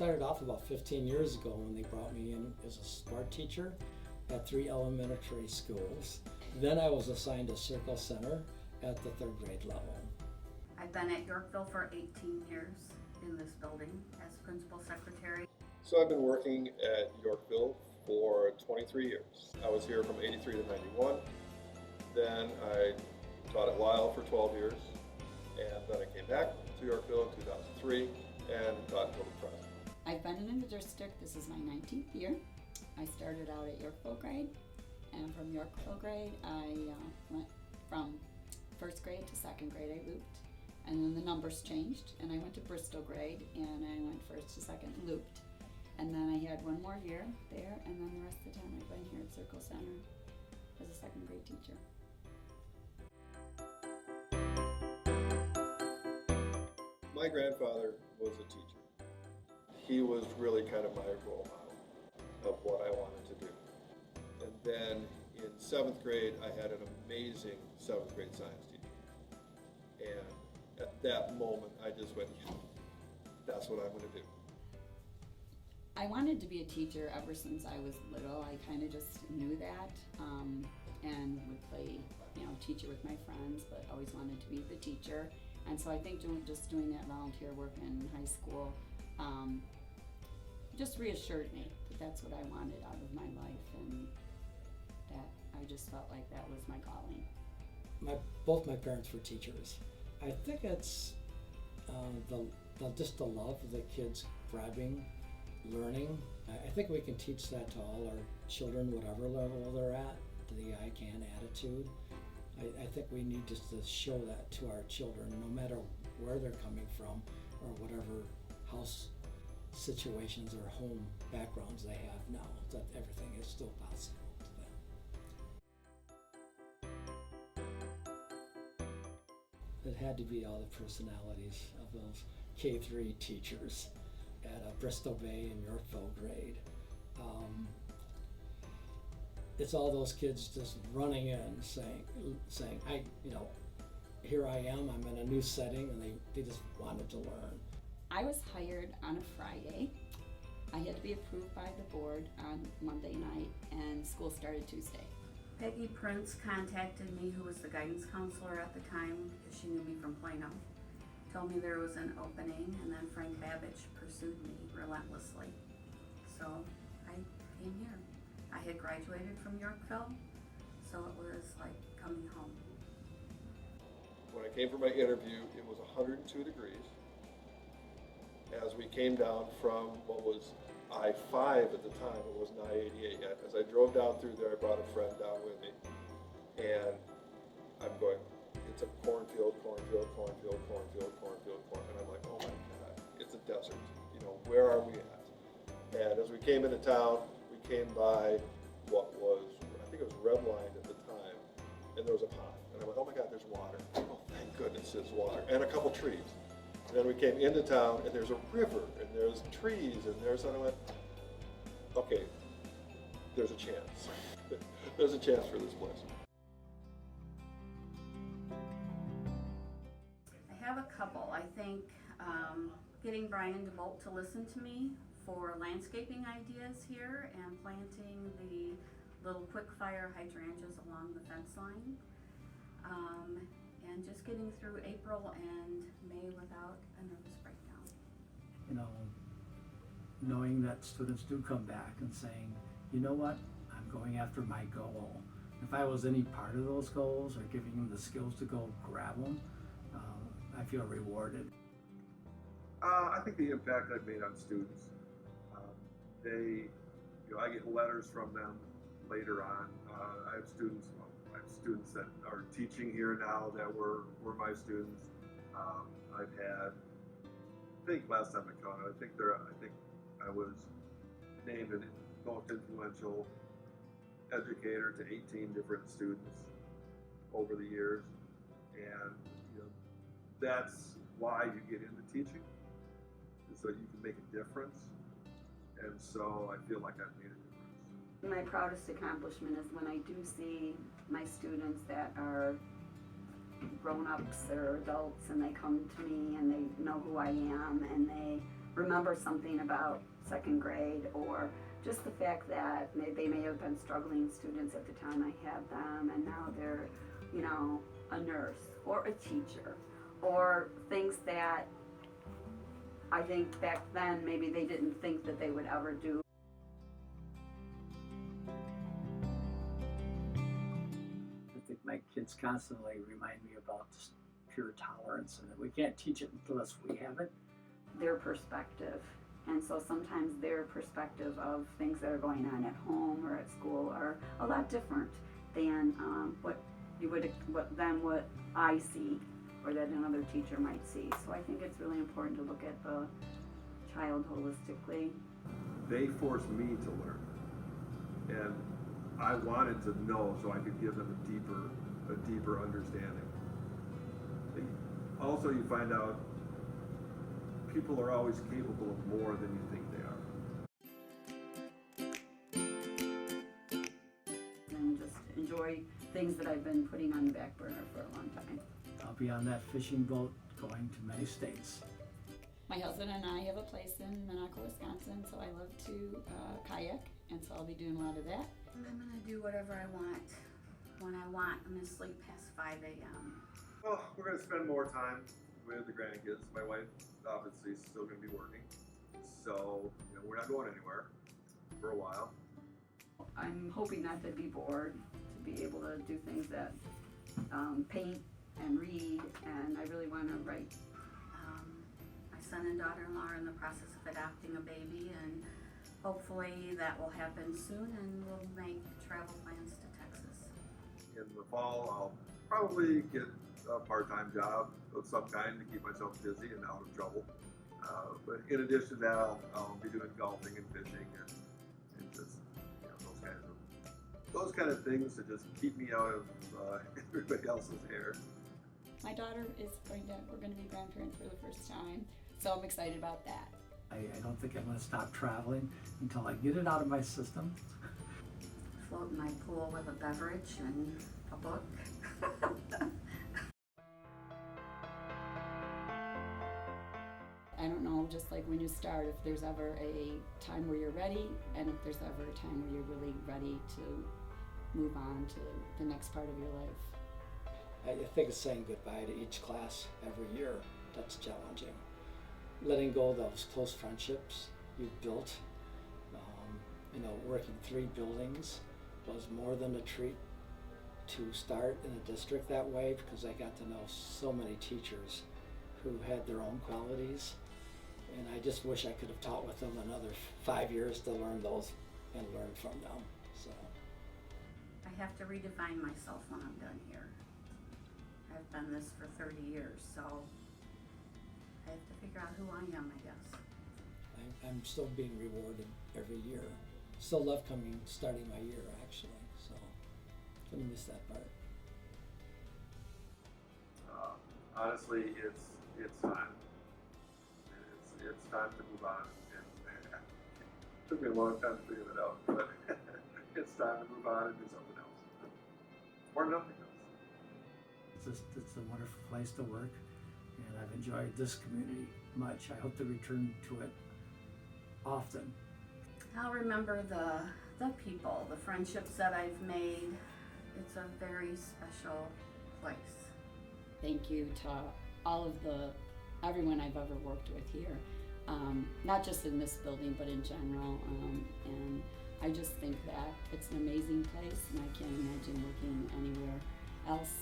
Started off about 15 years ago when they brought me in as a sport teacher at 3 elementary schools. Then I was assigned to Circle Center at the 3rd grade level. I've been at Yorkville for 18 years in this building as principal secretary. So I've been working at Yorkville for 23 years. I was here from 83 to 91. Then I taught at Lyle for 12 years. And then I came back to Yorkville in 2003 and taught until the present. I've been in the district, this is my 19th year. I started out at Yorkville grade, and from Yorkville grade I went from 1st grade to 2nd grade I looped. And then the numbers changed, and I went to Bristol grade, and I went 1st to 2nd looped. And then I had one more year there, and then the rest of the time I've been here at Circle Center as a 2nd grade teacher. My grandfather was a teacher. He was really kind of my role model of what I wanted to do. And then in 7th grade, I had an amazing 7th grade science teacher. And at that moment, I just went, yeah, that's what I'm going to do. I wanted to be a teacher ever since I was little. I kind of just knew that and would play, teacher with my friends, but always wanted to be the teacher. And so I think just doing that volunteer work in high school just reassured me that that's what I wanted out of my life, and that I just felt like that was my calling. Both my parents were teachers. I think it's just the love of the kids grabbing, learning. I think we can teach that to all our children, whatever level they're at, the I can attitude. I think we need just to show that to our children, no matter where they're coming from or whatever house situations or home backgrounds they have now, that everything is still possible to them. It had to be all the personalities of those K-3 teachers at Bristol Bay and Yorkville grade. It's all those kids just running in saying, here I am, I'm in a new setting, and they just wanted to learn. I was hired on a Friday. I had to be approved by the board on Monday night, and school started Tuesday. Peggy Prince contacted me, who was the guidance counselor at the time, because she knew me from Plano. Told me there was an opening, and then Frank Babbage pursued me relentlessly. So I came here. I had graduated from Yorkville, so it was like coming home. When I came for my interview, it was 102 degrees. As we came down from what was I-5 at the time, it wasn't I-88 yet. As I drove down through there, I brought a friend down with me, and I'm going, it's a cornfield, and I'm like, oh my God, it's a desert. Where are we at? And as we came into town, we came by what was, I think it was red line at the time, and there was a pond. And I went, oh my God, there's water. Oh, thank goodness there's water. And a couple trees. And then we came into town, and there's a river, and there's trees, and I went, okay, there's a chance. There's a chance for this place. I have a couple. I think getting Brian DeBolt to listen to me for landscaping ideas here and planting the little quick fire hydrangeas along the fence line. And just getting through April and May without a nervous breakdown. Knowing that students do come back and saying, you know what, I'm going after my goal. If I was any part of those goals or giving them the skills to go grab them, I feel rewarded. I think the impact I've made on students, I get letters from them later on. I have students that are teaching here now that were my students. I've had, I think last time I counted, I think I was named the most influential educator to 18 different students over the years, and that's why you get into teaching, is so you can make a difference. And so I feel like I've made a difference. My proudest accomplishment is when I do see my students that are grown-ups or adults, and they come to me and they know who I am, and they remember something about second grade, or just the fact that they may have been struggling students at the time I had them, and now they're, you know, a nurse or a teacher, or things that I think back then maybe they didn't think that they would ever do. I think my kids constantly remind me about just pure tolerance, and that we can't teach it unless we have it. Their perspective. And so sometimes their perspective of things that are going on at home or at school are a lot different than what I see or that another teacher might see. So I think it's really important to look at the child holistically. They forced me to learn, and I wanted to know so I could give them a deeper understanding. Also, you find out people are always capable of more than you think they are. And just enjoy things that I've been putting on the back burner for a long time. I'll be on that fishing boat going to many states. My husband and I have a place in Minocqua, Wisconsin, so I love to kayak, and so I'll be doing a lot of that. I'm gonna do whatever I want when I want. I'm gonna sleep past 5 a.m. Well, we're going to spend more time with the grandkids. My wife obviously is still going to be working, so we're not going anywhere for a while. I'm hoping not to be bored, to be able to do things that paint and read, and I really want to write. My son and daughter-in-law are in the process of adopting a baby, and hopefully that will happen soon, and we'll make travel plans to Texas. In the fall, I'll probably get a part-time job of some kind to keep myself busy and out of trouble. But in addition to that, I'll be doing golfing and fishing and just those kind of things to just keep me out of everybody else's hair. My daughter we're going to be grandparents for the first time, so I'm excited about that. I don't think I'm going to stop traveling until I get it out of my system. Float in my pool with a beverage and a book. I don't know, just like when you start, if there's ever a time where you're ready, and if there's ever a time where you're really ready to move on to the next part of your life. I think it's saying goodbye to each class every year. That's challenging. Letting go of those close friendships you've built. Working 3 buildings was more than a treat to start in a district that way, because I got to know so many teachers who had their own qualities, and I just wish I could have taught with them another 5 years to learn those and learn from them. So I have to redefine myself when I'm done here. I've done this for 30 years, so I have to figure out who I am, I guess. I'm still being rewarded every year. Still love starting my year, actually, so gonna miss that part. Honestly, it's time. It's time to move on. And it took me a long time to figure that out, but it's time to move on and do something else, or nothing else. It's a wonderful place to work, and I've enjoyed this community much. I hope to return to it often. I'll remember the people, the friendships that I've made. It's a very special place. Thank you to all of everyone I've ever worked with here, not just in this building, but in general. And I just think that it's an amazing place, and I can't imagine working anywhere else.